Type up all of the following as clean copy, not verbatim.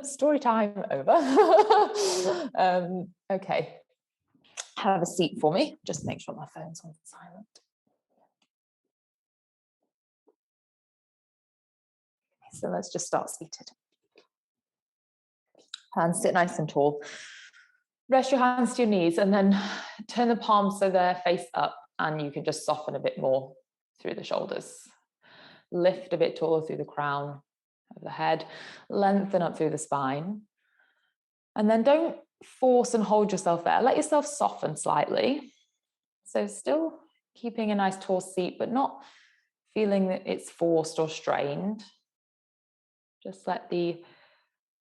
Story time over. Okay. Have a seat for me. Just make sure my phone's on silent. So let's just start seated. Hands sit nice and tall. Rest your hands to your knees and then turn the palms so they're face up, and you can just soften a bit more through the shoulders. Lift a bit taller through the crown of the head, lengthen up through the spine. And then don't force and hold yourself there. Let yourself soften slightly. So still keeping a nice tall seat, but not feeling that it's forced or strained. Just let the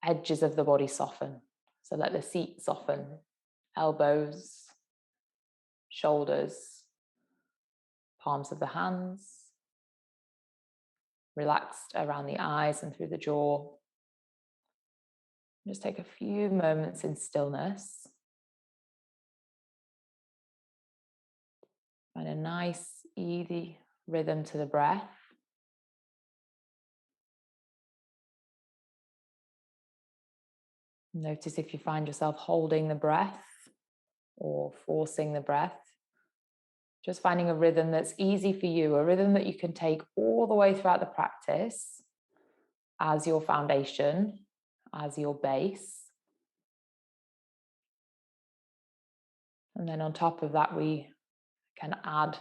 edges of the body soften. So let the seat soften, elbows, shoulders, palms of the hands, relaxed around the eyes and through the jaw. Just take a few moments in stillness. Find a nice, easy rhythm to the breath. Notice if you find yourself holding the breath or forcing the breath. Just finding a rhythm that's easy for you, a rhythm that you can take all the way throughout the practice as your foundation, as your base. And then on top of that, we can add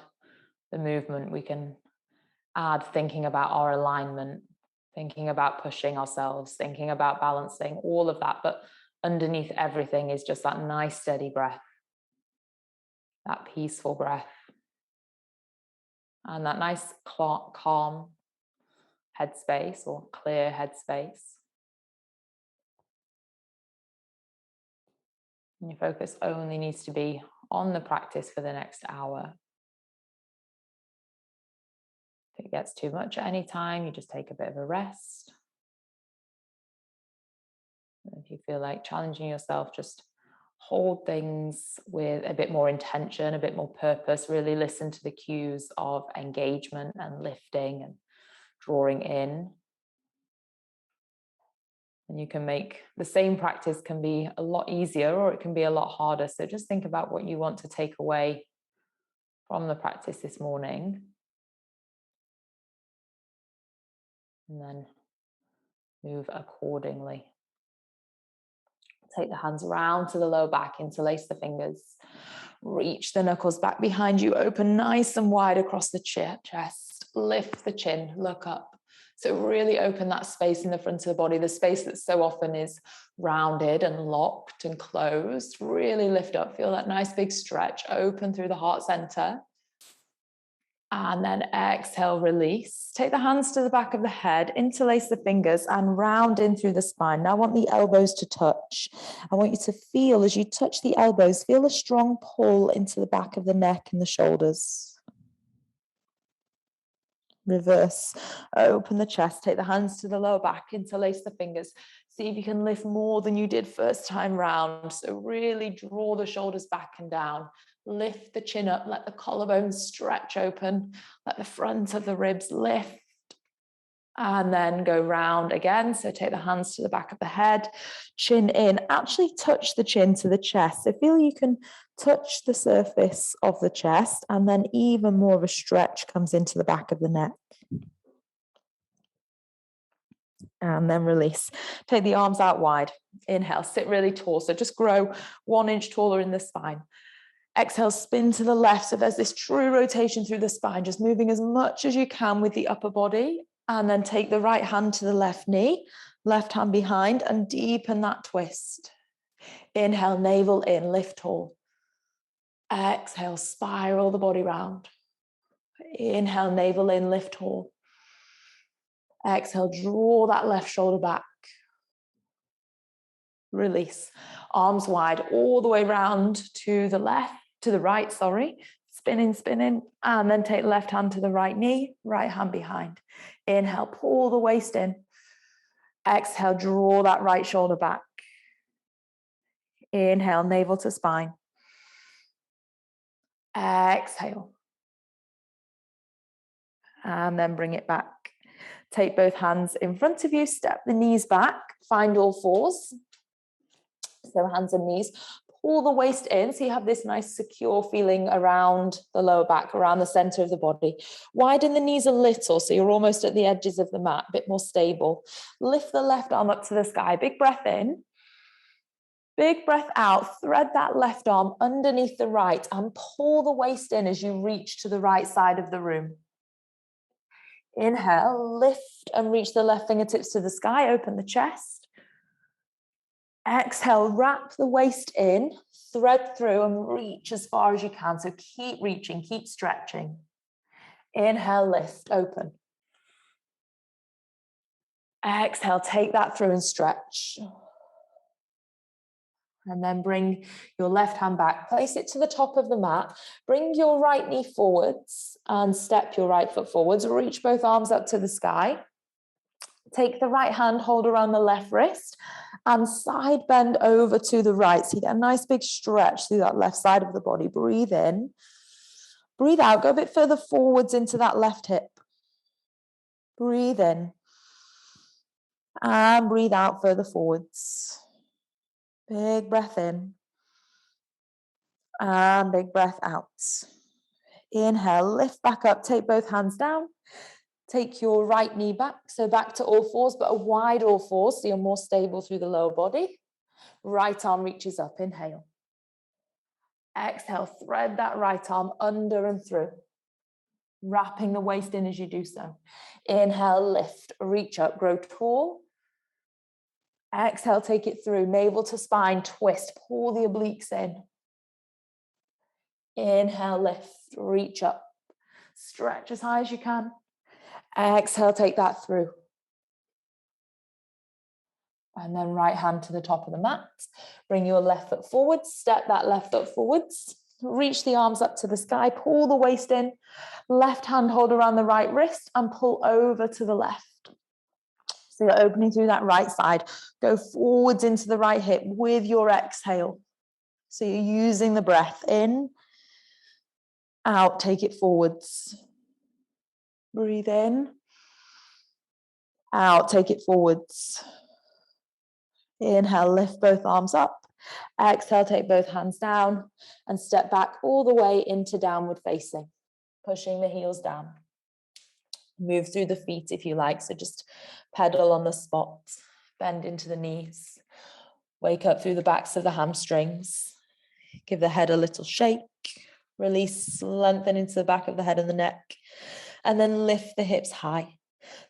the movement. We can add thinking about our alignment, thinking about pushing ourselves, thinking about balancing, all of that. But underneath everything is just that nice, steady breath, that peaceful breath, and that nice, calm headspace or clear headspace. And your focus only needs to be on the practice for the next hour. If it gets too much at any time, you just take a bit of a rest. And if you feel like challenging yourself, just hold things with a bit more intention, a bit more purpose. Really listen to the cues of engagement and lifting and drawing in. And you can make the same practice can be a lot easier or it can be a lot harder. So just think about what you want to take away from the practice this morning. And then move accordingly. Take the hands round to the lower back, interlace the fingers. Reach the knuckles back behind you, open nice and wide across the chest. Lift the chin, look up. So really open that space in the front of the body, the space that so often is rounded and locked and closed. Really lift up, feel that nice big stretch, open through the heart center. And then exhale, release. Take the hands to the back of the head, interlace the fingers and round in through the spine. Now I want the elbows to touch. I want you to feel, as you touch the elbows, feel a strong pull into the back of the neck and the shoulders. Reverse, open the chest, take the hands to the lower back, interlace the fingers. See if you can lift more than you did first time round. So really draw the shoulders back and down. Lift the chin up, let the collarbones stretch open, let the front of the ribs lift, and then go round again. So take the hands to the back of the head, chin in, actually touch the chin to the chest. So feel you can touch the surface of the chest, and then even more of a stretch comes into the back of the neck. And then release. Take the arms out wide. Inhale, sit really tall. So just grow 1 inch taller in the spine. Exhale, spin to the left. So there's this true rotation through the spine, just moving as much as you can with the upper body. And then take the right hand to the left knee, left hand behind, and deepen that twist. Inhale, navel in, lift tall. Exhale, spiral the body round. Inhale, navel in, lift tall. Exhale, draw that left shoulder back. Release. Arms wide all the way round to the right, spinning, and then take left hand to the right knee, right hand behind. Inhale, pull the waist in. Exhale, draw that right shoulder back. Inhale, navel to spine. Exhale. And then bring it back. Take both hands in front of you, step the knees back, find all fours. So hands and knees, pull the waist in so you have this nice secure feeling around the lower back, around the center of the body. Widen the knees a little so you're almost at the edges of the mat, a bit more stable. Lift the left arm up to the sky, big breath in. Big breath out, thread that left arm underneath the right and pull the waist in as you reach to the right side of the room. Inhale, lift and reach the left fingertips to the sky, open the chest. Exhale, wrap the waist in, thread through and reach as far as you can. So keep reaching, keep stretching. Inhale, lift, open. Exhale, take that through and stretch. And then bring your left hand back, place it to the top of the mat, bring your right knee forwards and step your right foot forwards, reach both arms up to the sky. Take the right hand, hold around the left wrist and side bend over to the right. So you get a nice big stretch through that left side of the body. Breathe in, breathe out, go a bit further forwards into that left hip. Breathe in and breathe out further forwards. Big breath in and big breath out. Inhale, lift back up, take both hands down. Take your right knee back, so back to all fours, but a wide all fours, so you're more stable through the lower body. Right arm reaches up, inhale. Exhale, thread that right arm under and through, wrapping the waist in as you do so. Inhale, lift, reach up, grow tall. Exhale, take it through, navel to spine, twist, pull the obliques in. Inhale, lift, reach up, stretch as high as you can. Exhale, take that through. And then right hand to the top of the mat. Bring your left foot forwards, step that left foot forwards. Reach the arms up to the sky, pull the waist in. Left hand hold around the right wrist and pull over to the left. So you're opening through that right side. Go forwards into the right hip with your exhale. So you're using the breath in, out, take it forwards. Breathe in, out, take it forwards. Inhale, lift both arms up. Exhale, take both hands down and step back all the way into downward facing, pushing the heels down. Move through the feet if you like, so just pedal on the spot, bend into the knees, wake up through the backs of the hamstrings, give the head a little shake, release, lengthen into the back of the head and the neck, and then lift the hips high.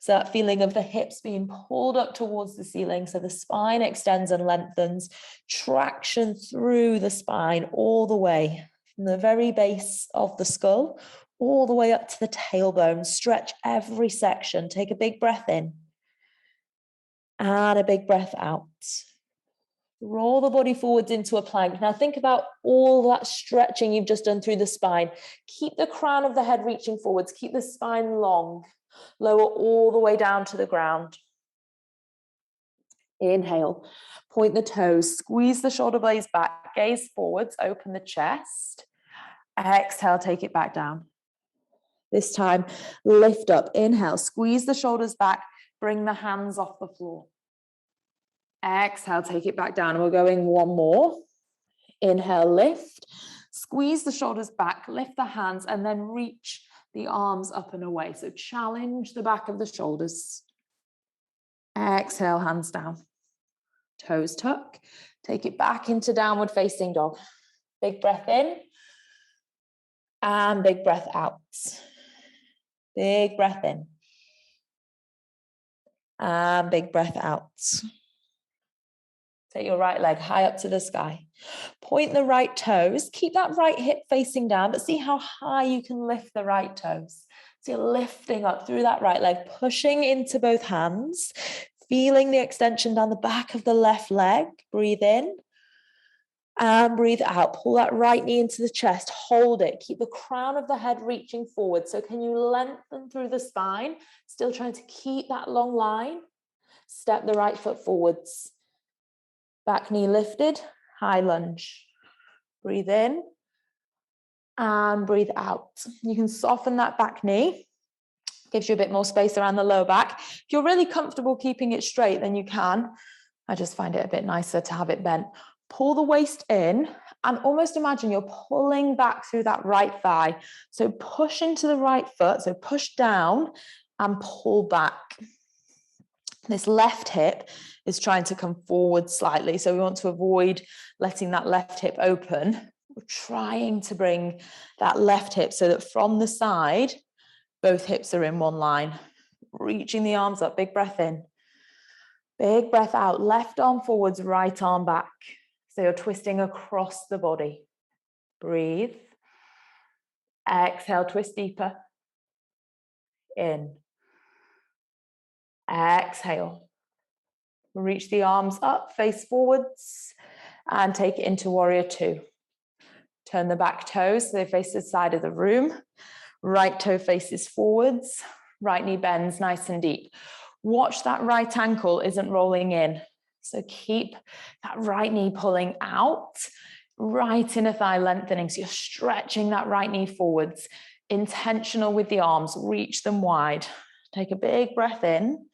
So that feeling of the hips being pulled up towards the ceiling, so the spine extends and lengthens, traction through the spine all the way from the very base of the skull all the way up to the tailbone. Stretch every section. Take a big breath in and a big breath out. Roll the body forwards into a plank. Now think about all that stretching you've just done through the spine. Keep the crown of the head reaching forwards. Keep the spine long. Lower all the way down to the ground. Inhale, point the toes, squeeze the shoulder blades back, gaze forwards, open the chest. Exhale, take it back down. This time, lift up. Inhale, squeeze the shoulders back, bring the hands off the floor. Exhale, take it back down. And we're going one more. Inhale, lift, squeeze the shoulders back, lift the hands, and then reach the arms up and away. So challenge the back of the shoulders. Exhale, hands down. Toes tuck. Take it back into downward facing dog. Big breath in. And big breath out. Big breath in. And big breath out. Take your right leg high up to the sky. Point the right toes. Keep that right hip facing down, but see how high you can lift the right toes. So you're lifting up through that right leg, pushing into both hands, feeling the extension down the back of the left leg. Breathe in and breathe out. Pull that right knee into the chest. Hold it. Keep the crown of the head reaching forward. So can you lengthen through the spine? Still trying to keep that long line. Step the right foot forwards. Back knee lifted, high lunge. Breathe in and breathe out. You can soften that back knee. Gives you a bit more space around the lower back. If you're really comfortable keeping it straight, then you can. I just find it a bit nicer to have it bent. Pull the waist in and almost imagine you're pulling back through that right thigh. So push into the right foot, so push down and pull back. This left hip is trying to come forward slightly, so we want to avoid letting that left hip open. We're trying to bring that left hip so that from the side, both hips are in one line. Reaching the arms up, big breath in. Big breath out, left arm forwards, right arm back. So you're twisting across the body. Breathe. Exhale, twist deeper. In. Exhale. Reach the arms up, face forwards, and take it into warrior two. Turn the back toes so they face the side of the room. Right toe faces forwards. Right knee bends nice and deep. Watch that right ankle isn't rolling in. So keep that right knee pulling out. Right inner thigh lengthening. So you're stretching that right knee forwards. Intentional with the arms. Reach them wide. Take a big breath in.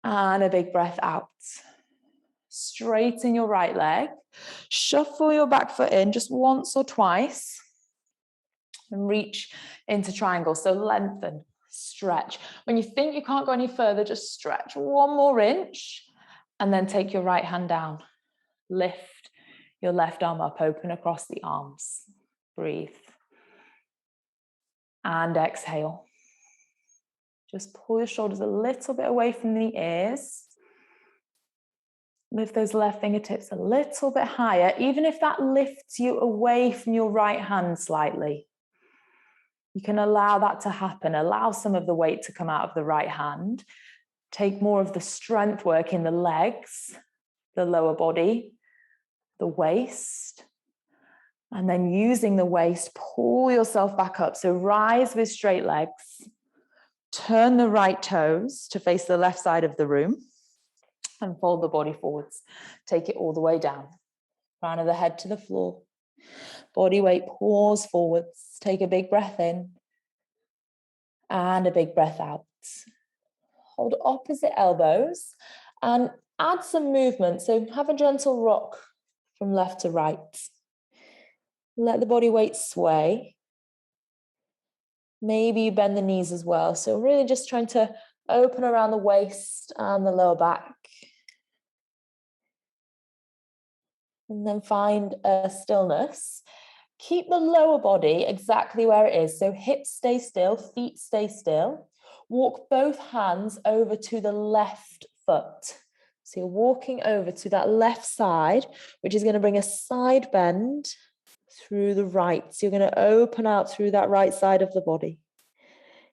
And a big breath out. Straighten your right leg. Shuffle your back foot in just once or twice. And reach into triangle. So lengthen, stretch. When you think you can't go any further, just stretch one more inch. And then take your right hand down. Lift your left arm up, open across the arms. Breathe. And exhale. Just pull your shoulders a little bit away from the ears. Lift those left fingertips a little bit higher, even if that lifts you away from your right hand slightly. You can allow that to happen. Allow some of the weight to come out of the right hand. Take more of the strength work in the legs, the lower body, the waist. And then using the waist, pull yourself back up. So rise with straight legs. Turn the right toes to face the left side of the room. And fold the body forwards. Take it all the way down. Crown of the head to the floor. Body weight, pause forwards. Take a big breath in. And a big breath out. Hold opposite elbows. And add some movement. So have a gentle rock from left to right. Let the body weight sway. Maybe you bend the knees as well. So really just trying to open around the waist and the lower back. And then find a stillness. Keep the lower body exactly where it is. So hips stay still, feet stay still. Walk both hands over to the left foot. So you're walking over to that left side, which is going to bring a side bend through the right. So you're going to open out through that right side of the body.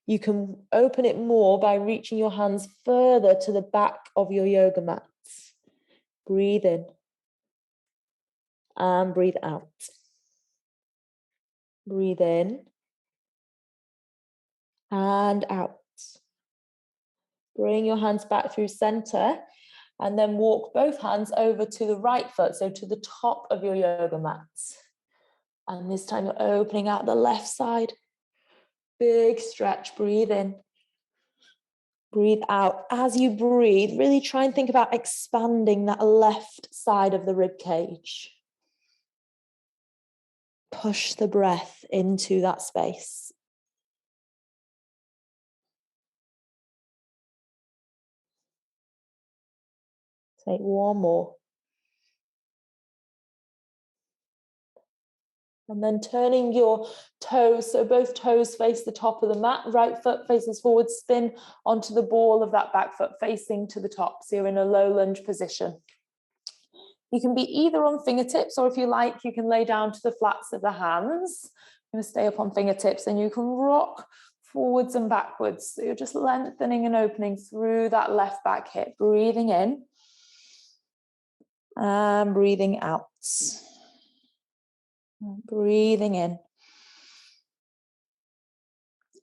You can open it more by reaching your hands further to the back of your yoga mats. Breathe in. And breathe out. Breathe in. And out. Bring your hands back through center and then walk both hands over to the right foot, so to the top of your yoga mats. And this time you're opening out the left side. Big stretch, breathe in. Breathe out. As you breathe, really try and think about expanding that left side of the rib cage. Push the breath into that space. Take one more. And then turning your toes, so both toes face the top of the mat, right foot faces forward, spin onto the ball of that back foot facing to the top. So you're in a low lunge position. You can be either on fingertips, or if you like, you can lay down to the flats of the hands. You're going to stay up on fingertips and you can rock forwards and backwards. So you're just lengthening and opening through that left back hip, breathing in and breathing out. Breathing in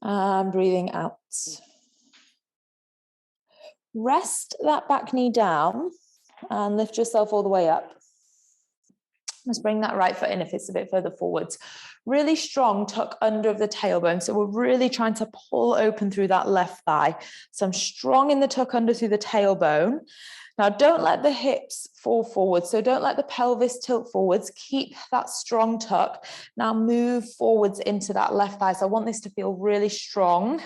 and breathing out. Rest that back knee down and lift yourself all the way up. Let's bring that right foot in if it's a bit further forwards. Really strong tuck under of the tailbone. So we're really trying to pull open through that left thigh. So I'm strong in the tuck under through the tailbone. Now don't let the hips fall forward. So don't let the pelvis tilt forwards. Keep that strong tuck. Now move forwards into that left thigh. So I want this to feel really strong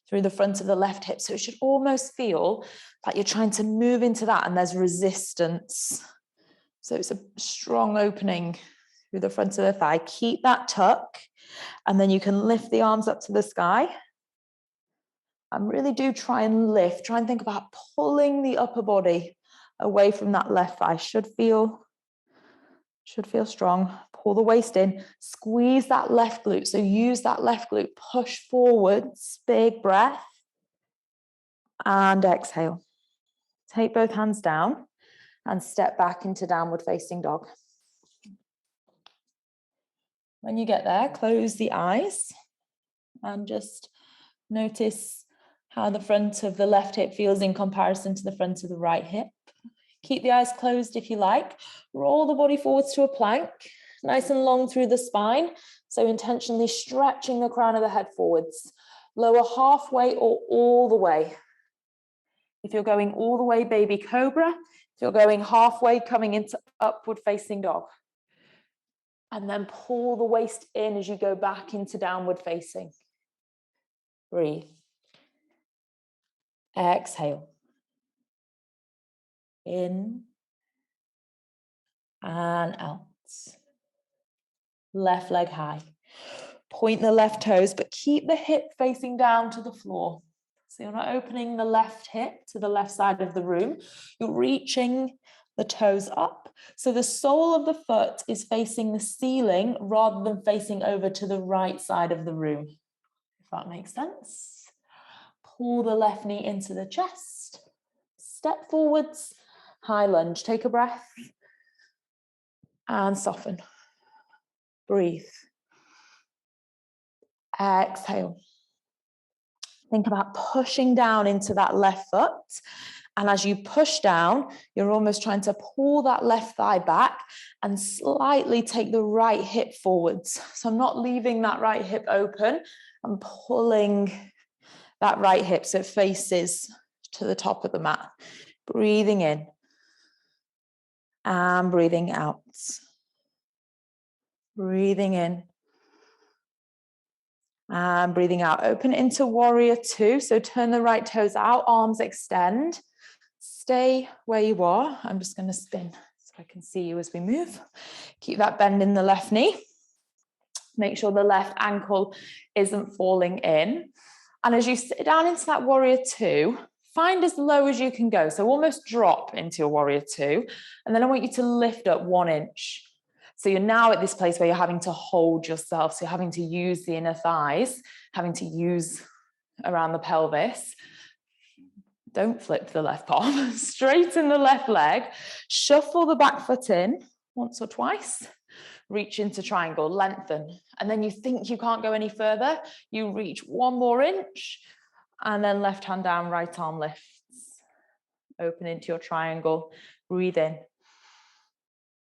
through the front of the left hip. So it should almost feel like you're trying to move into that and there's resistance. So it's a strong opening through the front of the thigh. Keep that tuck, and then you can lift the arms up to the sky. And really do try and lift. Try and think about pulling the upper body away from that left thigh. Should feel strong. Pull the waist in. Squeeze that left glute. So use that left glute. Push forwards. Big breath. And exhale. Take both hands down and step back into downward facing dog. When you get there, close the eyes and just notice how the front of the left hip feels in comparison to the front of the right hip. Keep the eyes closed if you like. Roll the body forwards to a plank, nice and long through the spine. So intentionally stretching the crown of the head forwards. Lower halfway or all the way. If you're going all the way, baby cobra. If you're going halfway, coming into upward facing dog. And then pull the waist in as you go back into downward facing. Breathe. Exhale. In and out. Left leg high. Point the left toes, but keep the hip facing down to the floor. So you're not opening the left hip to the left side of the room. You're reaching the toes up. So the sole of the foot is facing the ceiling rather than facing over to the right side of the room. If that makes sense. Pull the left knee into the chest. Step forwards. High lunge. Take a breath. And soften. Breathe. Exhale. Think about pushing down into that left foot. And as you push down, you're almost trying to pull that left thigh back and slightly take the right hip forwards. So I'm not leaving that right hip open. I'm pulling that right hip so it faces to the top of the mat. Breathing in and breathing out. Breathing in and breathing out. Open into warrior two. So turn the right toes out, arms extend. Stay where you are. I'm just going to spin so I can see you as we move. Keep that bend in the left knee. Make sure the left ankle isn't falling in. And as you sit down into that warrior two, find as low as you can go. So almost drop into your warrior two. And then I want you to lift up 1 inch. So you're now at this place where you're having to hold yourself. So you're having to use the inner thighs, having to use around the pelvis. Don't flip the left palm, straighten the left leg, shuffle the back foot in once or twice, reach into triangle, lengthen. And then you think you can't go any further, you reach 1 more inch, and then left hand down, right arm lifts. Open into your triangle, breathe in,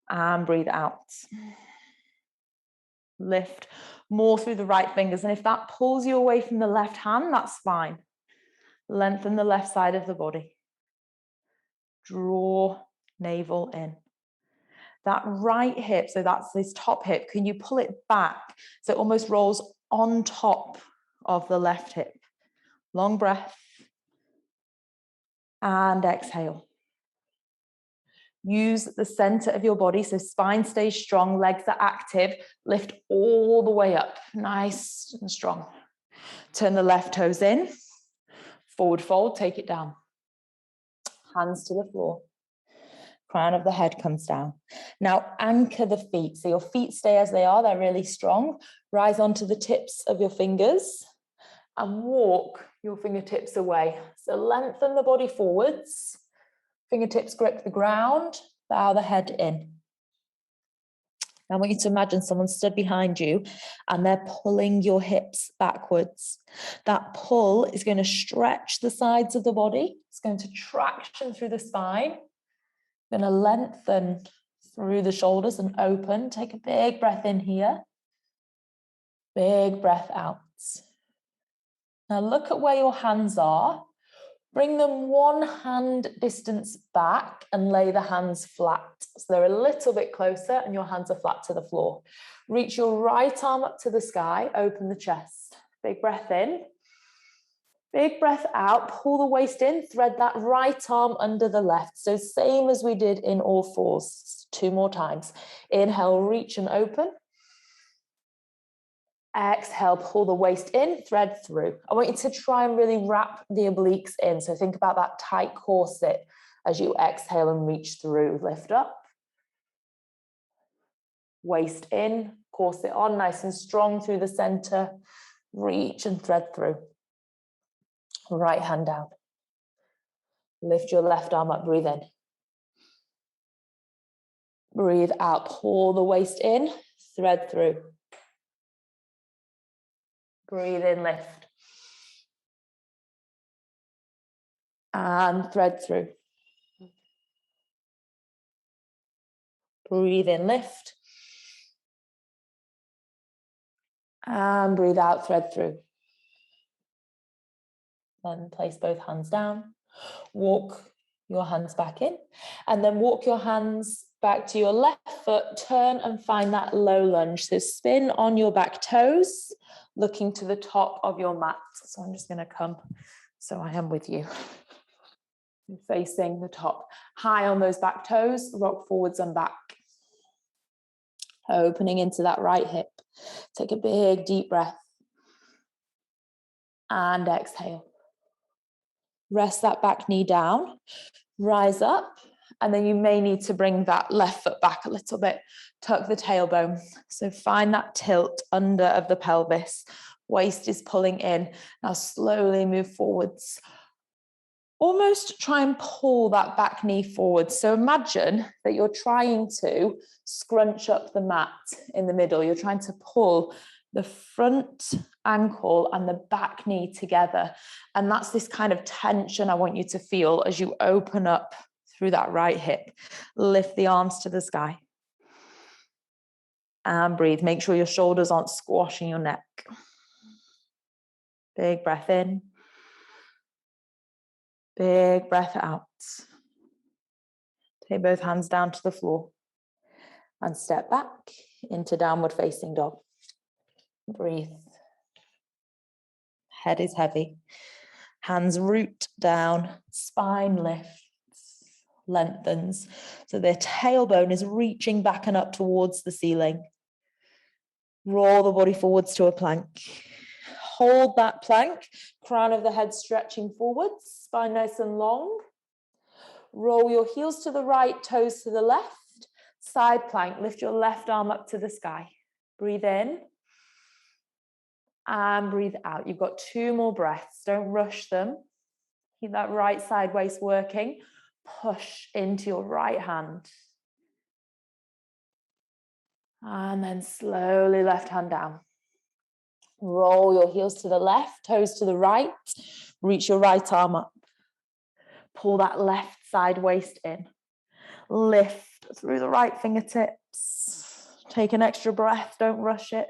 and breathe out. Lift more through the right fingers. And if that pulls you away from the left hand, that's fine. Lengthen the left side of the body. Draw navel in. That right hip, so that's this top hip, can you pull it back so it almost rolls on top of the left hip? Long breath. And exhale. Use the center of your body, so spine stays strong, legs are active. Lift all the way up, nice and strong. Turn the left toes in. Forward fold, take it down. Hands to the floor. Crown of the head comes down. Now anchor the feet. So your feet stay as they are, they're really strong. Rise onto the tips of your fingers and walk your fingertips away. So lengthen the body forwards. Fingertips grip the ground, bow the head in. I want you to imagine someone stood behind you and they're pulling your hips backwards. That pull is going to stretch the sides of the body. It's going to traction through the spine. Going to lengthen through the shoulders and open. Take a big breath in here. Big breath out. Now look at where your hands are. Bring them one hand distance back and lay the hands flat. So they're a little bit closer and your hands are flat to the floor. Reach your right arm up to the sky, open the chest. Big breath in. Big breath out, pull the waist in, thread that right arm under the left. So same as we did in all fours. 2 more times. Inhale, reach and open. Exhale, pull the waist in, thread through. I want you to try and really wrap the obliques in. So think about that tight corset as you exhale and reach through. Lift up. Waist in, corset on, nice and strong through the center. Reach and thread through. Right hand down. Lift your left arm up, breathe in. Breathe out, pull the waist in, thread through. Breathe in, lift. And thread through. Breathe in, lift. And breathe out, thread through. Then place both hands down. Walk your hands back in. And then walk your hands back to your left foot. Turn and find that low lunge. So spin on your back toes, looking to the top of your mat. So I'm just going to come so I am with you. Facing the top. High on those back toes, rock forwards and back. Opening into that right hip. Take a big deep breath. And exhale. Rest that back knee down. Rise up. And then you may need to bring that left foot back a little bit. Tuck the tailbone. So find that tilt under of the pelvis. Waist is pulling in. Now slowly move forwards. Almost try and pull that back knee forward. So imagine that you're trying to scrunch up the mat in the middle. You're trying to pull the front ankle and the back knee together. And that's this kind of tension I want you to feel as you open up through that right hip. Lift the arms to the sky. And breathe. Make sure your shoulders aren't squashing your neck. Big breath in. Big breath out. Take both hands down to the floor and step back into downward facing dog. Breathe. Head is heavy. Hands root down, spine lifts, lengthens. So their tailbone is reaching back and up towards the ceiling. Roll the body forwards to a plank. Hold that plank, crown of the head stretching forwards, spine nice and long. Roll your heels to the right, toes to the left. Side plank, lift your left arm up to the sky. Breathe in and breathe out. You've got 2 more breaths. Don't rush them. Keep that right side waist working. Push into your right hand. And then slowly left hand down. Roll your heels to the left, toes to the right. Reach your right arm up. Pull that left side waist in. Lift through the right fingertips. Take an extra breath, don't rush it.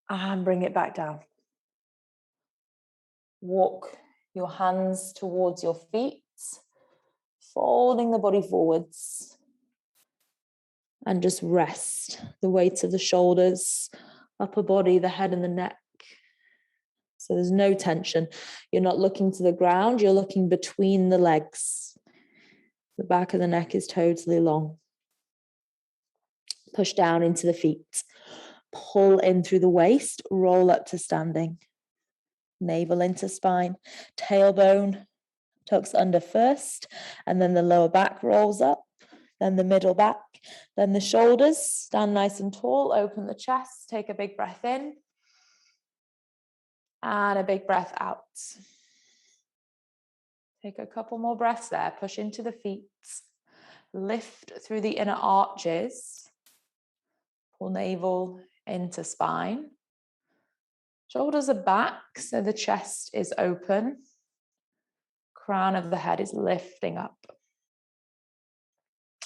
And bring it back down. Walk your hands towards your feet, folding the body forwards. And just rest the weight of the shoulders, upper body, the head and the neck. So there's no tension. You're not looking to the ground, you're looking between the legs. The back of the neck is totally long. Push down into the feet. Pull in through the waist, roll up to standing. Navel into spine. Tailbone tucks under first, and then the lower back rolls up, then the middle back, then the shoulders. Stand nice and tall, open the chest, take a big breath in. And a big breath out. Take a couple more breaths there. Push into the feet. Lift through the inner arches. Pull navel into spine. Shoulders are back, so the chest is open. Crown of the head is lifting up.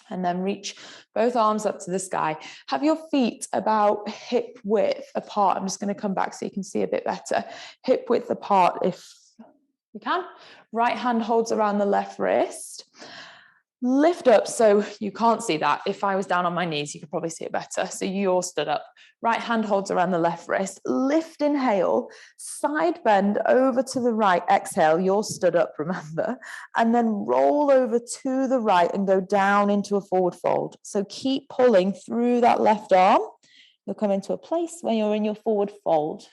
And then reach both arms up to the sky. Have your feet about hip width apart. I'm just going to come back so you can see a bit better. Hip width apart if you can. Right hand holds around the left wrist. Lift up so you can't see that. If I was down on my knees, you could probably see it better. So you're stood up. Right hand holds around the left wrist. Lift, inhale, side bend over to the right. Exhale, you're stood up, remember. And then roll over to the right and go down into a forward fold. So keep pulling through that left arm. You'll come into a place where you're in your forward fold.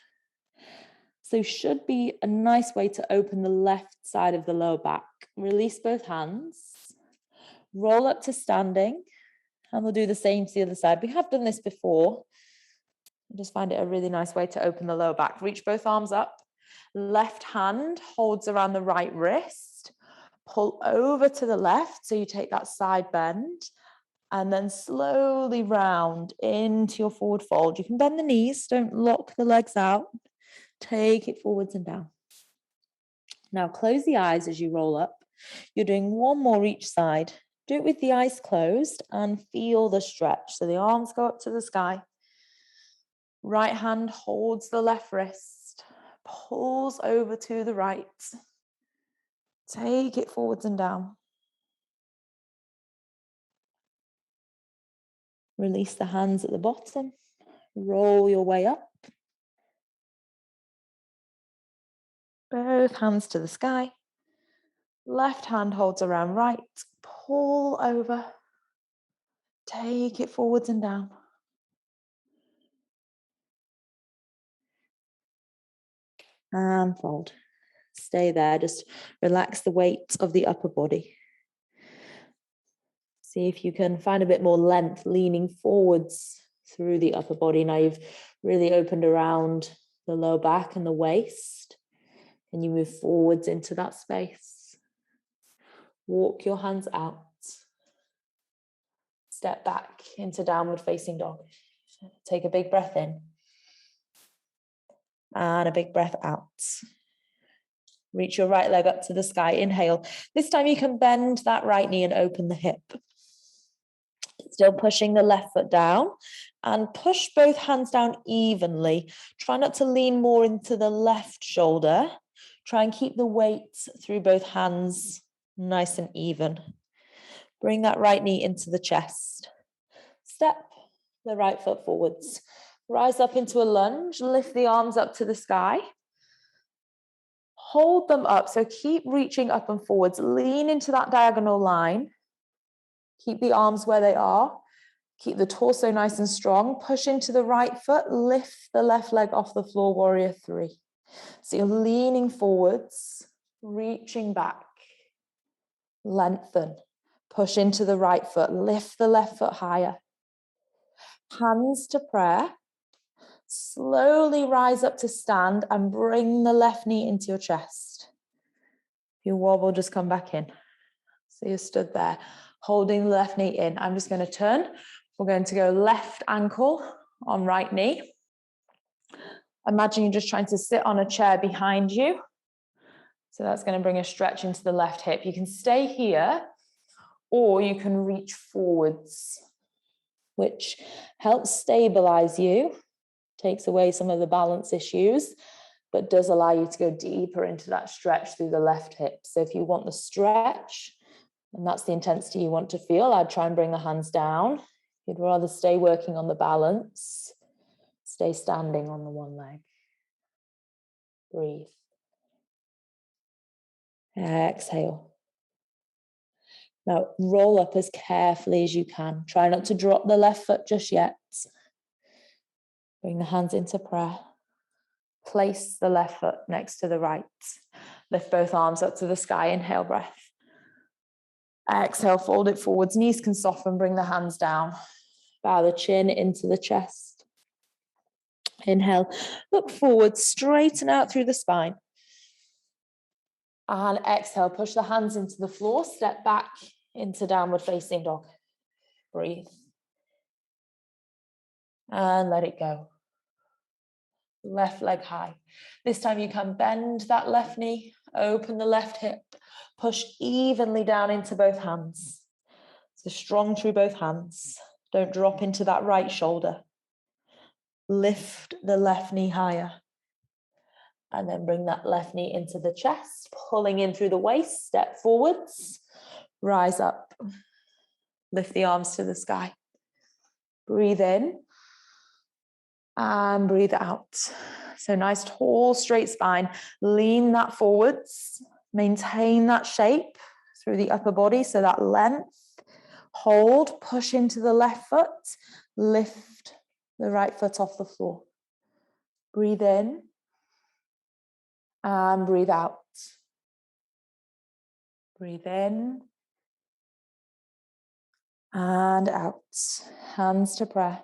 So should be a nice way to open the left side of the lower back. Release both hands. Roll up to standing, and we'll do the same to the other side. We have done this before. I just find it a really nice way to open the lower back. Reach both arms up. Left hand holds around the right wrist. Pull over to the left, so you take that side bend, and then slowly round into your forward fold. You can bend the knees, don't lock the legs out. Take it forwards and down. Now close the eyes as you roll up. You're doing one more each side. Do it with the eyes closed and feel the stretch. So the arms go up to the sky. Right hand holds the left wrist, pulls over to the right. Take it forwards and down. Release the hands at the bottom. Roll your way up. Both hands to the sky. Left hand holds around right. Pull over. Take it forwards and down. And fold. Stay there. Just relax the weight of the upper body. See if you can find a bit more length leaning forwards through the upper body. Now you've really opened around the lower back and the waist. And you move forwards into that space. Walk your hands out. Step back into downward facing dog. Take a big breath in. And a big breath out. Reach your right leg up to the sky. Inhale. This time you can bend that right knee and open the hip. Still pushing the left foot down. And push both hands down evenly. Try not to lean more into the left shoulder. Try and keep the weight through both hands nice and even. Bring that right knee into the chest. Step the right foot forwards. Rise up into a lunge. Lift the arms up to the sky. Hold them up. So keep reaching up and forwards. Lean into that diagonal line. Keep the arms where they are. Keep the torso nice and strong. Push into the right foot. Lift the left leg off the floor, warrior three. So you're leaning forwards, reaching back. Lengthen. Push into the right foot. Lift the left foot higher. Hands to prayer. Slowly rise up to stand and bring the left knee into your chest. If you wobble, just come back in. So you're stood there, holding the left knee in. I'm just going to turn. We're going to go left ankle on right knee. Imagine you're just trying to sit on a chair behind you. So that's going to bring a stretch into the left hip. You can stay here, or you can reach forwards, which helps stabilize you, takes away some of the balance issues, but does allow you to go deeper into that stretch through the left hip. So if you want the stretch, and that's the intensity you want to feel, I'd try and bring the hands down. You'd rather stay working on the balance, stay standing on the one leg. Breathe. Exhale. Now roll up as carefully as you can. Try not to drop the left foot just yet. Bring the hands into prayer. Place the left foot next to the right. Lift both arms up to the sky. Inhale, breath. Exhale, fold it forwards. Knees can soften. Bring the hands down. Bow the chin into the chest. Inhale, look forward, straighten out through the spine. And exhale, push the hands into the floor. Step back into downward facing dog. Breathe. And let it go. Left leg high. This time you can bend that left knee, open the left hip, push evenly down into both hands. So strong through both hands. Don't drop into that right shoulder. Lift the left knee higher. And then bring that left knee into the chest, pulling in through the waist, step forwards, rise up. Lift the arms to the sky. Breathe in and breathe out. So nice, tall, straight spine. Lean that forwards. Maintain that shape through the upper body, so that length. Hold, push into the left foot. Lift the right foot off the floor. Breathe in and breathe out. Breathe in and out. Hands to prayer.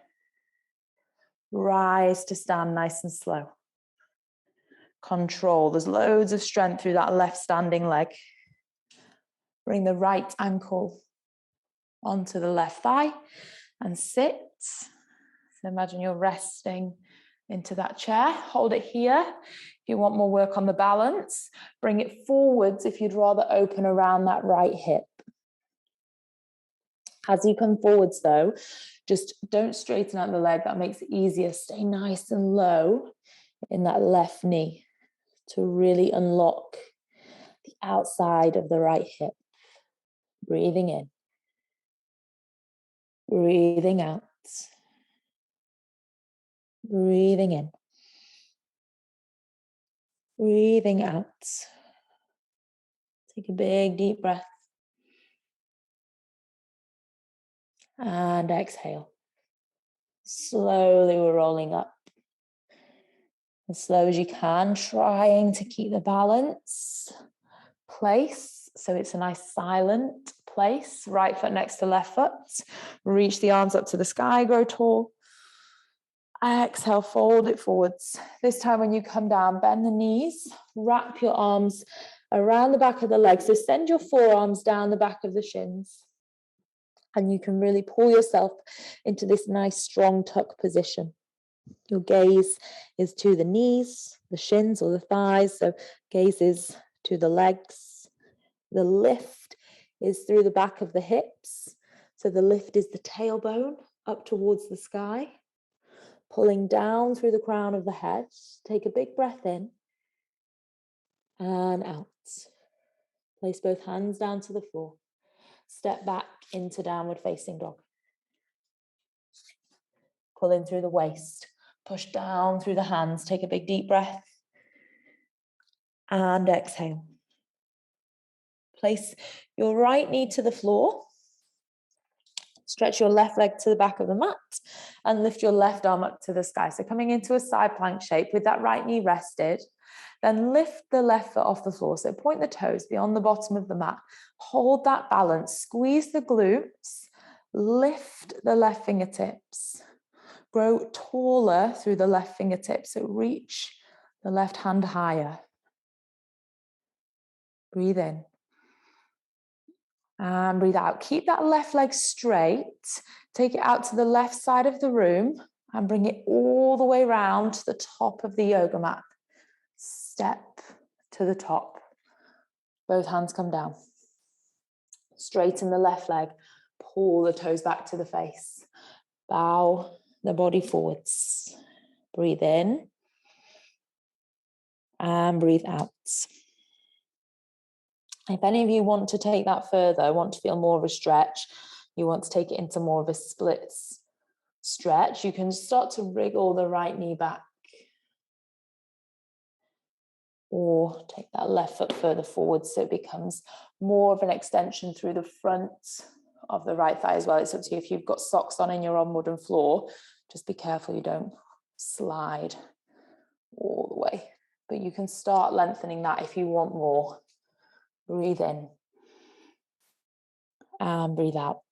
Rise to stand nice and slow. Control. There's loads of strength through that left standing leg. Bring the right ankle onto the left thigh and sit. So imagine you're resting into that chair. Hold it here. If you want more work on the balance, bring it forwards if you'd rather open around that right hip. As you come forwards though, just don't straighten out the leg. That makes it easier. Stay nice and low in that left knee to really unlock the outside of the right hip. Breathing in. Breathing out. Breathing in. Breathing out. Take a big deep breath. And exhale. Slowly we're rolling up. As slow as you can, trying to keep the balance. Place, so it's a nice silent place. Right foot next to left foot. Reach the arms up to the sky, grow tall. Exhale, fold it forwards. This time when you come down, bend the knees, wrap your arms around the back of the legs. So send your forearms down the back of the shins. And you can really pull yourself into this nice strong tuck position. Your gaze is to the knees, the shins or the thighs. So gaze is to the legs. The lift is through the back of the hips. So the lift is the tailbone up towards the sky. Pulling down through the crown of the head. Take a big breath in and out. Place both hands down to the floor. Step back into downward facing dog. Pull in through the waist. Push down through the hands. Take a big deep breath. And exhale. Place your right knee to the floor. Stretch your left leg to the back of the mat and lift your left arm up to the sky. So coming into a side plank shape with that right knee rested, then lift the left foot off the floor. So point the toes beyond the bottom of the mat. Hold that balance, squeeze the glutes, lift the left fingertips. Grow taller through the left fingertips. So reach the left hand higher. Breathe in. And breathe out. Keep that left leg straight. Take it out to the left side of the room and bring it all the way around to the top of the yoga mat. Step to the top. Both hands come down. Straighten the left leg. Pull the toes back to the face. Bow the body forwards. Breathe in. And breathe out. If any of you want to take that further, want to feel more of a stretch, you want to take it into more of a split stretch, you can start to wriggle the right knee back. Or take that left foot further forward so it becomes more of an extension through the front of the right thigh as well. It's up to you. If you've got socks on and you're on wooden floor, just be careful you don't slide all the way. But you can start lengthening that if you want more. Breathe in and breathe out.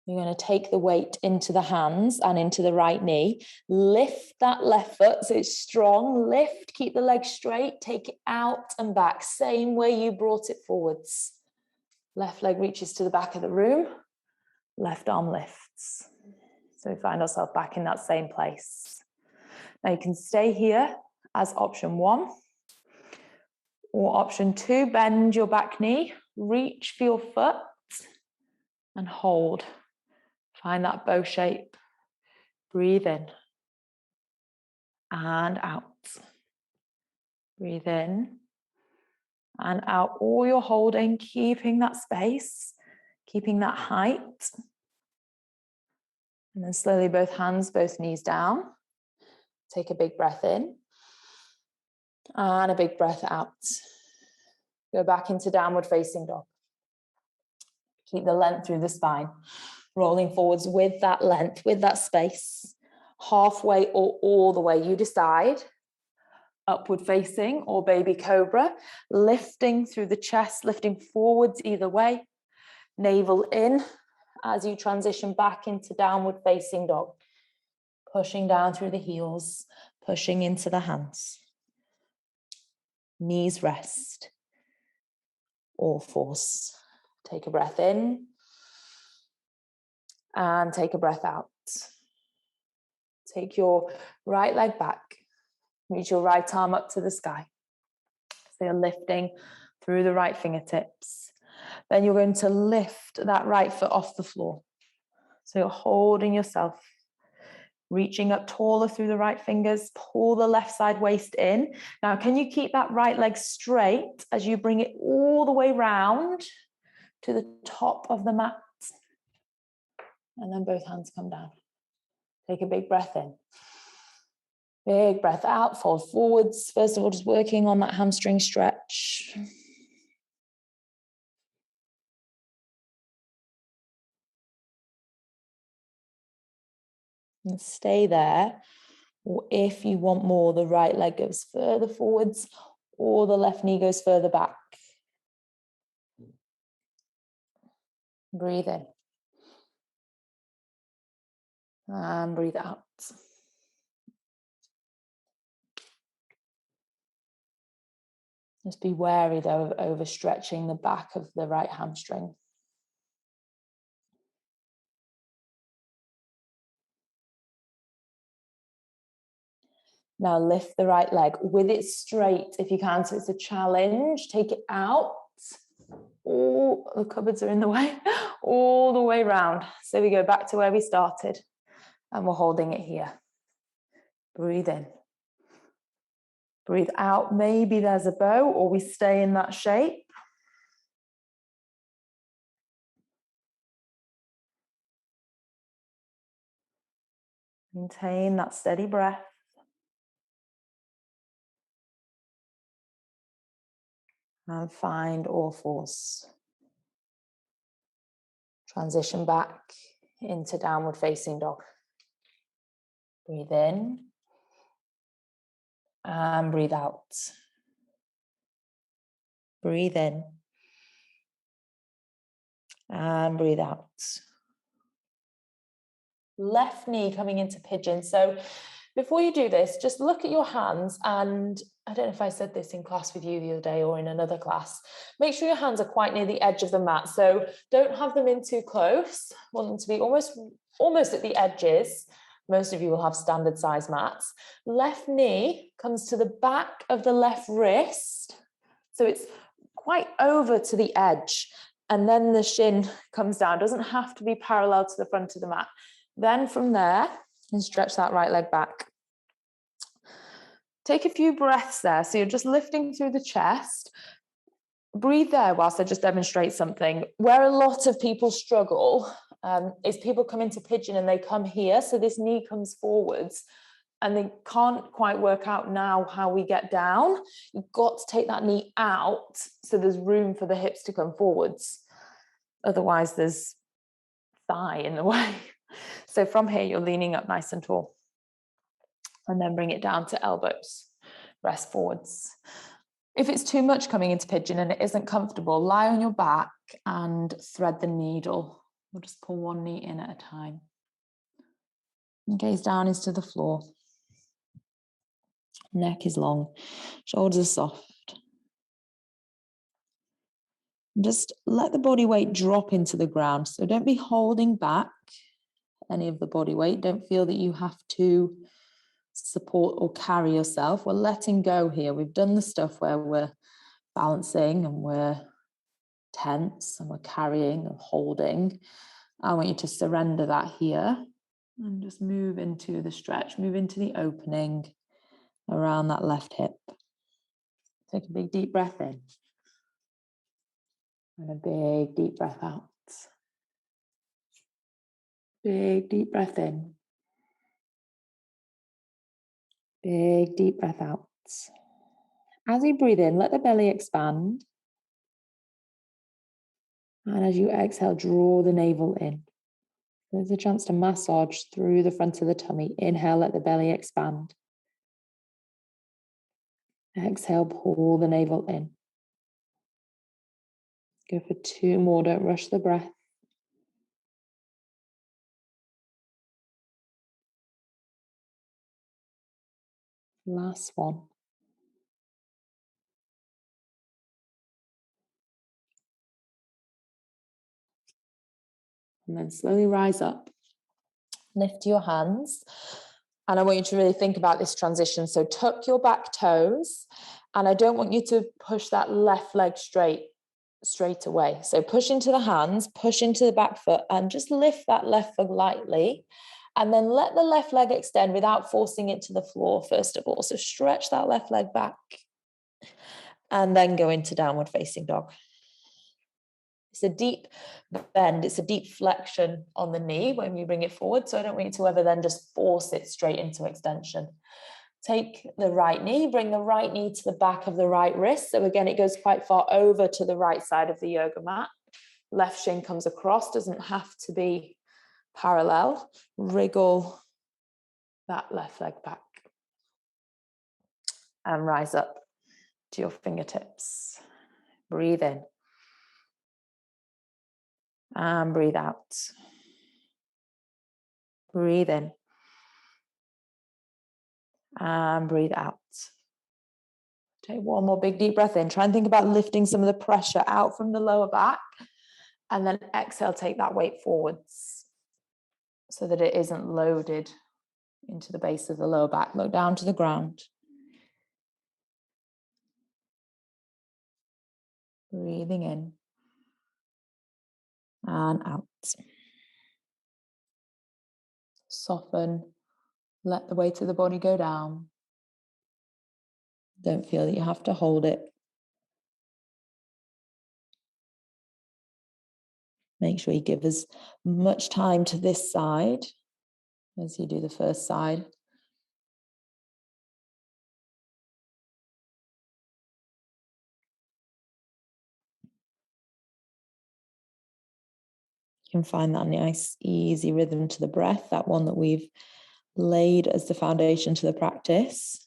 You're going to take the weight into the hands and into the right knee. Lift that left foot so it's strong. Lift, keep the leg straight. Take it out and back. Same way you brought it forwards. Left leg reaches to the back of the room. Left arm lifts. So we find ourselves back in that same place. Now you can stay here as option one, Or option 2, bend your back knee, reach for your foot and hold. Find that bow shape. Breathe in and out. Breathe in and out. All you're holding, keeping that space, keeping that height. And then slowly both hands, both knees down. Take a big breath in and a big breath out. Go back into downward facing dog. Keep the length through the spine. Rolling forwards with that length, with that space. Halfway or all the way, you decide. Upward facing or baby cobra. Lifting through the chest, lifting forwards either way. Navel in as you transition back into downward facing dog. Pushing down through the heels, pushing into the hands. Knees rest. All fours. Take a breath in and take a breath out. Take your right leg back. Reach your right arm up to the sky. So you're lifting through the right fingertips. Then you're going to lift that right foot off the floor. So you're holding yourself, reaching up taller through the right fingers. Pull the left side waist in. Now, can you keep that right leg straight as you bring it all the way round to the top of the mat? And then both hands come down. Take a big breath in. Big breath out, fold forwards. First of all, just working on that hamstring stretch. And stay there. Or if you want more, the right leg goes further forwards or the left knee goes further back. Breathe in. And breathe out. Just be wary though of overstretching the back of the right hamstring. Now lift the right leg with it straight if you can. So it's a challenge. Take it out. All the cupboards are in the way. All the way round. So we go back to where we started. And we're holding it here. Breathe in. Breathe out. Maybe there's a bow or we stay in that shape. Maintain that steady breath. And find all fours. Transition back into downward facing dog. Breathe in. And breathe out. Breathe in. And breathe out. Left knee coming into pigeon. So before you do this, just look at your hands, and I don't know if I said this in class with you the other day or in another class. Make sure your hands are quite near the edge of the mat. So don't have them in too close. Want them to be almost at the edges. Most of you will have standard size mats. Left knee comes to the back of the left wrist. So it's quite over to the edge. And then the shin comes down. Doesn't have to be parallel to the front of the mat. Then from there, and stretch that right leg back. Take a few breaths there. So you're just lifting through the chest. Breathe there whilst I just demonstrate something. Where a lot of people struggle is people come into pigeon and they come here. So this knee comes forwards and they can't quite work out now how we get down. You've got to take that knee out so there's room for the hips to come forwards. Otherwise there's thigh in the way. So from here, you're leaning up nice and tall. And then bring it down to elbows. Rest forwards. If it's too much coming into pigeon and it isn't comfortable, lie on your back and thread the needle. We'll just pull one knee in at a time. And gaze down into the floor. Neck is long. Shoulders are soft. Just let the body weight drop into the ground. So don't be holding back any of the body weight. Don't feel that you have to support or carry yourself. We're letting go here. We've done the stuff where we're balancing and we're tense and we're carrying and holding, I want you to surrender that here and just move into the stretch, move into the opening around that left hip. Take a big deep breath in and a big deep breath out. Big deep breath in. Big deep breath out. As you breathe in, let the belly expand. And as you exhale, draw the navel in. There's a chance to massage through the front of the tummy. Inhale, let the belly expand. Exhale, pull the navel in. Go for 2 more, don't rush the breath. Last one. And then slowly rise up. Lift your hands. And I want you to really think about this transition. So tuck your back toes. And I don't want you to push that left leg straight away. So push into the hands, push into the back foot, and just lift that left foot lightly. And then let the left leg extend without forcing it to the floor, first of all. So stretch that left leg back. And then go into downward facing dog. It's a deep bend. It's a deep flexion on the knee when you bring it forward. So I don't want you to ever then just force it straight into extension. Take the right knee, bring the right knee to the back of the right wrist. So again, it goes quite far over to the right side of the yoga mat. Left shin comes across, doesn't have to be parallel. Wriggle that left leg back. And rise up to your fingertips. Breathe in. And breathe out. Breathe in. And breathe out. Take one more big deep breath in. Try and think about lifting some of the pressure out from the lower back. And then exhale, take that weight forwards so that it isn't loaded into the base of the lower back. Look down to the ground. Breathing in and out. Soften. Let the weight of the body go down. Don't feel that you have to hold it. Make sure you give as much time to this side as you do the first side. You can find that nice, easy rhythm to the breath, that one that we've laid as the foundation to the practice.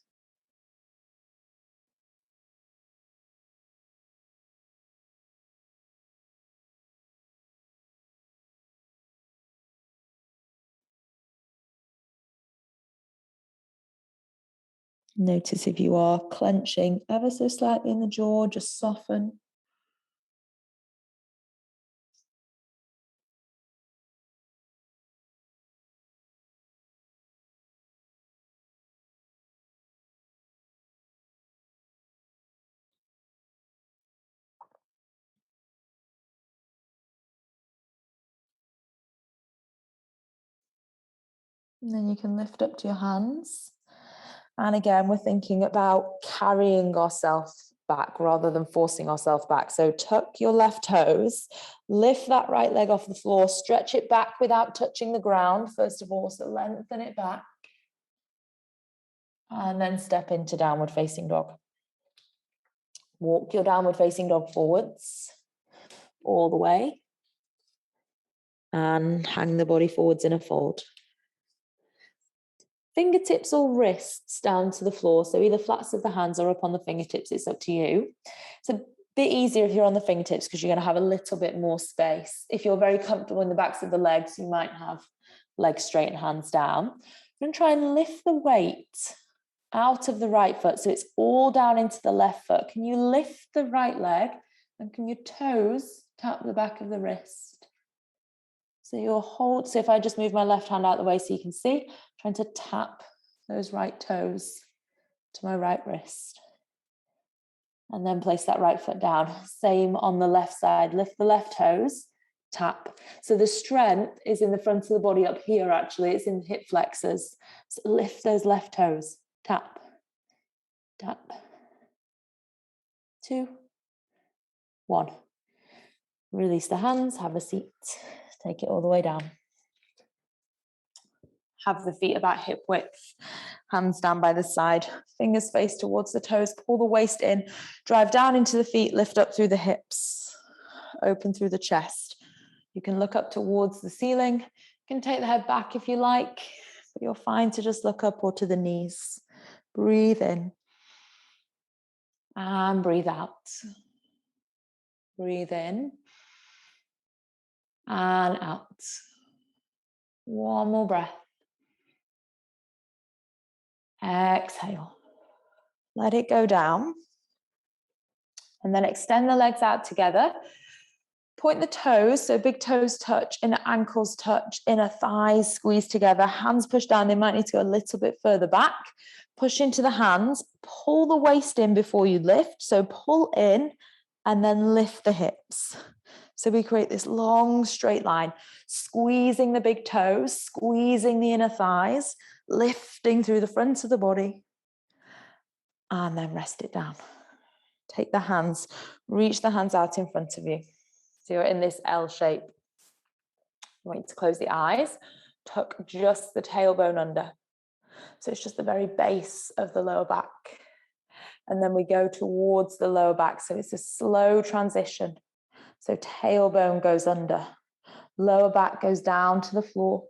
Notice if you are clenching ever so slightly in the jaw, just soften. And then you can lift up to your hands. And again, we're thinking about carrying ourselves back rather than forcing ourselves back. So tuck your left toes, lift that right leg off the floor, stretch it back without touching the ground, first of all, so lengthen it back. And then step into downward facing dog. Walk your downward facing dog forwards, all the way. And hang the body forwards in a fold. Fingertips or wrists down to the floor. So either flats of the hands or up on the fingertips, it's up to you. It's a bit easier if you're on the fingertips because you're going to have a little bit more space. If you're very comfortable in the backs of the legs, you might have legs straight and hands down. I'm going to try and lift the weight out of the right foot. So it's all down into the left foot. Can you lift the right leg and can your toes tap the back of the wrist? So you'll hold, so if I just move my left hand out the way so you can see, trying to tap those right toes to my right wrist. And then place that right foot down. Same on the left side. Lift the left toes, tap. So the strength is in the front of the body up here, actually. It's in the hip flexors. So lift those left toes, tap, tap. 2, 1. Release the hands, have a seat. Take it all the way down. Have the feet about hip width, hands down by the side, fingers face towards the toes, pull the waist in, drive down into the feet, lift up through the hips, open through the chest. You can look up towards the ceiling. You can take the head back if you like, but you're fine to just look up or to the knees. Breathe in and breathe out. Breathe in and out. One more breath. Exhale. Let it go down. And then extend the legs out together. Point the toes, so big toes touch, inner ankles touch, inner thighs squeeze together, hands push down. They might need to go a little bit further back. Push into the hands, pull the waist in before you lift. So pull in and then lift the hips. So we create this long straight line, squeezing the big toes, squeezing the inner thighs, lifting through the front of the body, and then rest it down. Take the hands, reach the hands out in front of you. So you're in this L shape. I want you to close the eyes, tuck just the tailbone under. So it's just the very base of the lower back. And then we go towards the lower back. So it's a slow transition. So tailbone goes under, lower back goes down to the floor.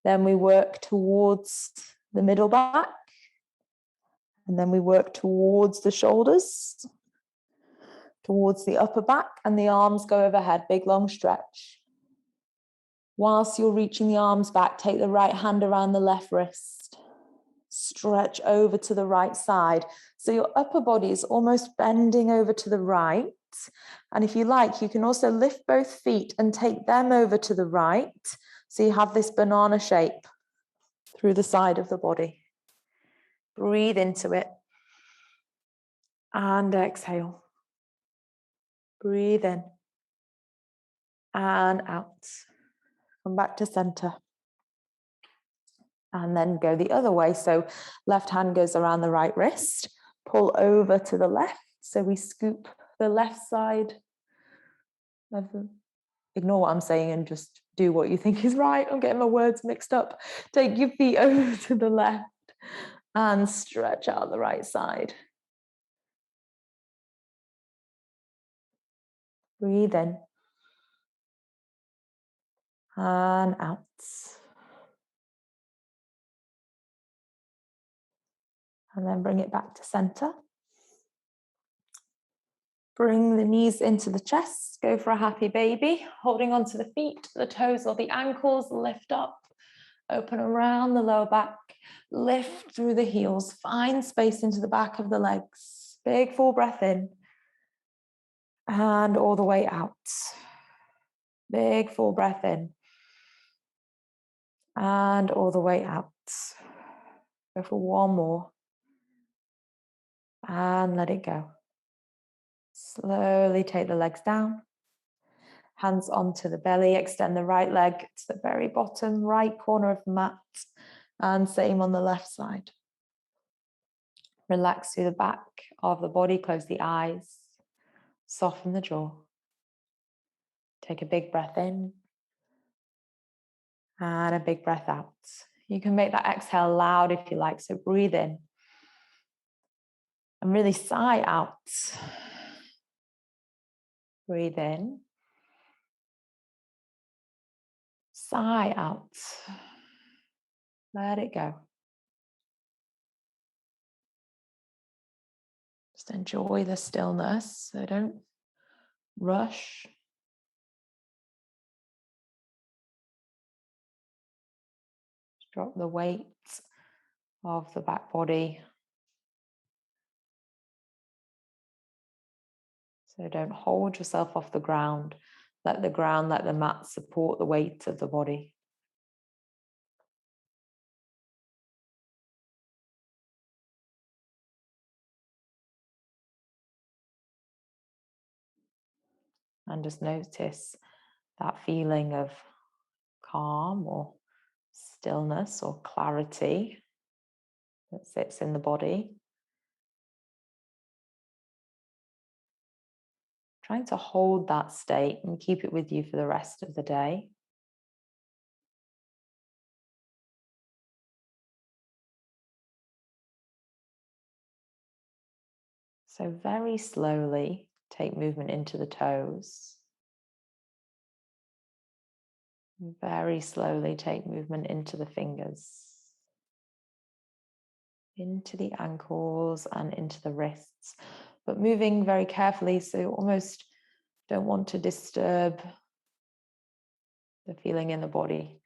Then we work towards the middle back. And then we work towards the shoulders, towards the upper back, and the arms go overhead, big long stretch. Whilst you're reaching the arms back, take the right hand around the left wrist. Stretch over to the right side. So your upper body is almost bending over to the right. And if you like, you can also lift both feet and take them over to the right. So you have this banana shape through the side of the body. Breathe into it. And exhale. Breathe in. And out. Come back to center. And then go the other way. So left hand goes around the right wrist. Pull over to the left. So we scoop the left side of the... Ignore what I'm saying and just do what you think is right. I'm getting my words mixed up. Take your feet over to the left and stretch out the right side. Breathe in. And out. And then bring it back to center. Bring the knees into the chest. Go for a happy baby. Holding onto the feet, the toes or the ankles. Lift up. Open around the lower back. Lift through the heels. Find space into the back of the legs. Big full breath in. And all the way out. Big full breath in. And all the way out. Go for one more. And let it go. Slowly take the legs down. Hands onto the belly. Extend the right leg to the very bottom right corner of the mat. And same on the left side. Relax through the back of the body. Close the eyes. Soften the jaw. Take a big breath in. And a big breath out. You can make that exhale loud if you like. So breathe in. And really sigh out. Breathe in. Sigh out. Let it go. Just enjoy the stillness. So don't rush. Just drop the weight of the back body. So don't hold yourself off the ground. Let the ground, let the mat support the weight of the body. And just notice that feeling of calm or stillness or clarity that sits in the body. Trying to hold that state and keep it with you for the rest of the day. So very slowly take movement into the toes. Very slowly take movement into the fingers, into the ankles and into the wrists, but moving very carefully, so you almost don't want to disturb the feeling in the body.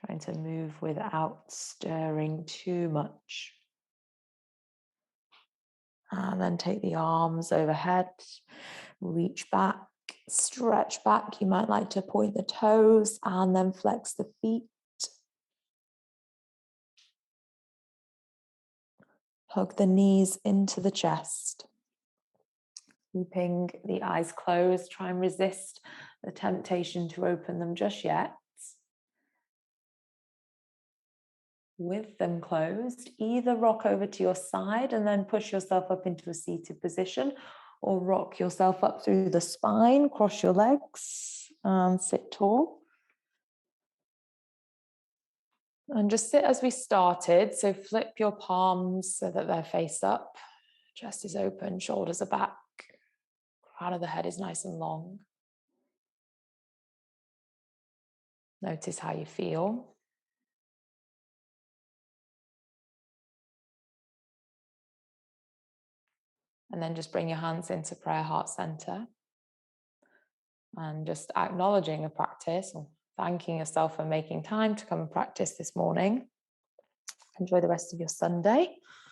Trying to move without stirring too much. And then take the arms overhead, reach back, stretch back. You might like to point the toes and then flex the feet. Hug the knees into the chest. Keeping the eyes closed, try and resist the temptation to open them just yet. With them closed, either rock over to your side and then push yourself up into a seated position, or rock yourself up through the spine, cross your legs and sit tall. And just sit as we started. So flip your palms so that they're face up. Chest is open, shoulders are back. Crown of the head is nice and long. Notice how you feel. And then just bring your hands into prayer heart center. And just acknowledging a practice or thanking yourself for making time to come and practice this morning. Enjoy the rest of your Sunday.